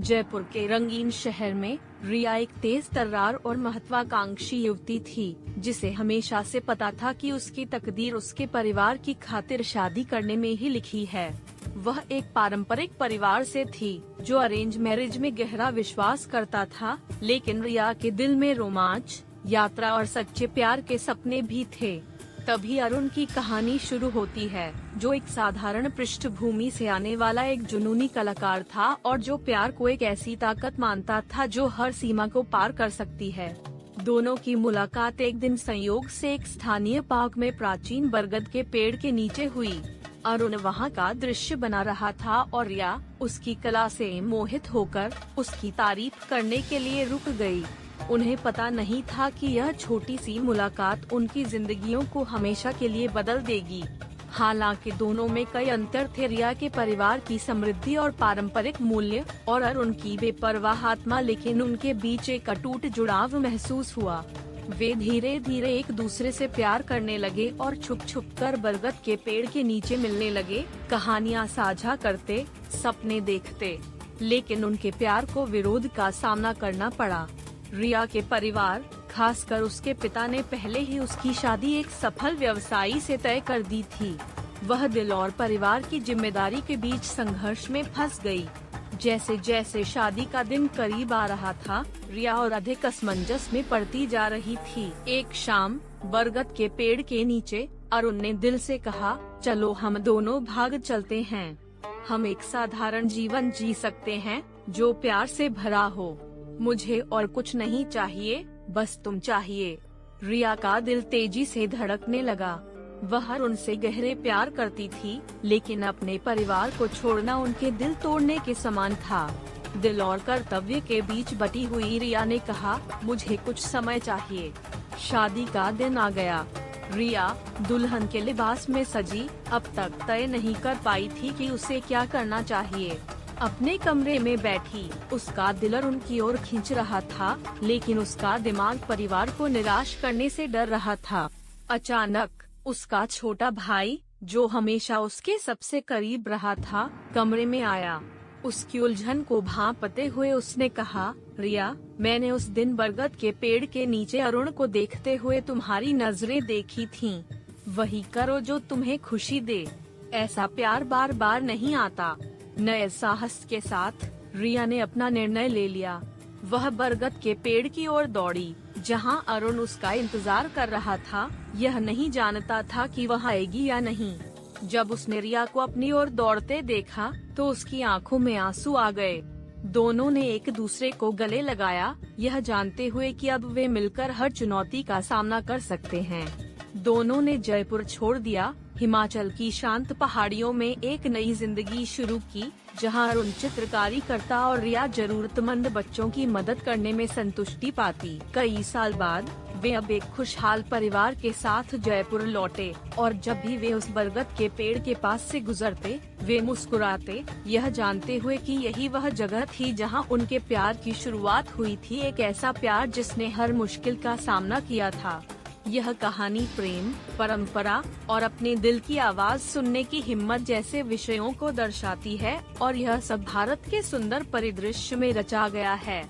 जयपुर के रंगीन शहर में रिया एक तेज तर्रार और महत्वाकांक्षी युवती थी, जिसे हमेशा से पता था कि उसकी तकदीर उसके परिवार की खातिर शादी करने में ही लिखी है। वह एक पारंपरिक परिवार से थी, जो अरेंज मैरिज में गहरा विश्वास करता था, लेकिन रिया के दिल में रोमांच, यात्रा और सच्चे प्यार के सपने भी थे। तभी अरुण की कहानी शुरू होती है, जो एक साधारण पृष्ठभूमि से आने वाला एक जुनूनी कलाकार था और जो प्यार को एक ऐसी ताकत मानता था जो हर सीमा को पार कर सकती है। दोनों की मुलाकात एक दिन संयोग से एक स्थानीय पार्क में प्राचीन बरगद के पेड़ के नीचे हुई। अरुण वहां का दृश्य बना रहा था और रिया उसकी कला से मोहित होकर उसकी तारीफ करने के लिए रुक गई। उन्हें पता नहीं था कि यह छोटी सी मुलाकात उनकी जिंदगियों को हमेशा के लिए बदल देगी। हालांकि दोनों में कई अंतर थे। रिया के परिवार की समृद्धि और पारंपरिक मूल्य और अरुण की बेपरवाह आत्मा, लेकिन उनके बीच एक अटूट जुड़ाव महसूस हुआ। वे धीरे धीरे एक दूसरे से प्यार करने लगे और छुप छुप कर बरगद के पेड़ के नीचे मिलने लगे, कहानियाँ साझा करते, सपने देखते। लेकिन उनके प्यार को विरोध का सामना करना पड़ा। रिया के परिवार, खासकर उसके पिता ने पहले ही उसकी शादी एक सफल व्यवसायी से तय कर दी थी। वह दिल और परिवार की जिम्मेदारी के बीच संघर्ष में फंस गई। जैसे जैसे शादी का दिन करीब आ रहा था, रिया और अधिक असमंजस में पड़ती जा रही थी। एक शाम बरगद के पेड़ के नीचे अरुण ने दिल से कहा, चलो हम दोनों भाग चलते हैं। हम एक साधारण जीवन जी सकते हैं जो प्यार से भरा हो। मुझे और कुछ नहीं चाहिए, बस तुम चाहिए। रिया का दिल तेजी से धड़कने लगा। वह उनसे गहरे प्यार करती थी, लेकिन अपने परिवार को छोड़ना उनके दिल तोड़ने के समान था। दिल और कर्तव्य के बीच बटी हुई रिया ने कहा, मुझे कुछ समय चाहिए। शादी का दिन आ गया। रिया दुल्हन के लिबास में सजी, अब तक तय नहीं कर पाई थी कि उसे क्या करना चाहिए। अपने कमरे में बैठी, उसका दिल उनकी ओर खींच रहा था, लेकिन उसका दिमाग परिवार को निराश करने से डर रहा था। अचानक उसका छोटा भाई, जो हमेशा उसके सबसे करीब रहा था, कमरे में आया। उसकी उलझन को भांपते हुए उसने कहा, रिया, मैंने उस दिन बरगद के पेड़ के नीचे अरुण को देखते हुए तुम्हारी नजरें देखी थीं। वही करो जो तुम्हें खुशी दे। ऐसा प्यार बार बार नहीं आता। नए साहस के साथ रिया ने अपना निर्णय ले लिया। वह बरगद के पेड़ की ओर दौड़ी, जहां अरुण उसका इंतजार कर रहा था। यह नहीं जानता था कि वह आएगी या नहीं। जब उसने रिया को अपनी ओर दौड़ते देखा, तो उसकी आंखों में आंसू आ गए। दोनों ने एक दूसरे को गले लगाया, यह जानते हुए कि अब वे मिलकर हर चुनौती का सामना कर सकते हैं। दोनों ने जयपुर छोड़ दिया, हिमाचल की शांत पहाड़ियों में एक नई जिंदगी शुरू की, जहां अरुण चित्रकारी करता और रिया जरूरतमंद बच्चों की मदद करने में संतुष्टि पाती। कई साल बाद वे अब एक खुशहाल परिवार के साथ जयपुर लौटे, और जब भी वे उस बरगद के पेड़ के पास से गुजरते, वे मुस्कुराते, यह जानते हुए कि यही वह जगह थी जहां उनके प्यार की शुरुआत हुई थी। एक ऐसा प्यार जिसने हर मुश्किल का सामना किया था। यह कहानी प्रेम, परंपरा और अपने दिल की आवाज सुनने की हिम्मत जैसे विषयों को दर्शाती है, और यह सब भारत के सुंदर परिदृश्य में रचा गया है।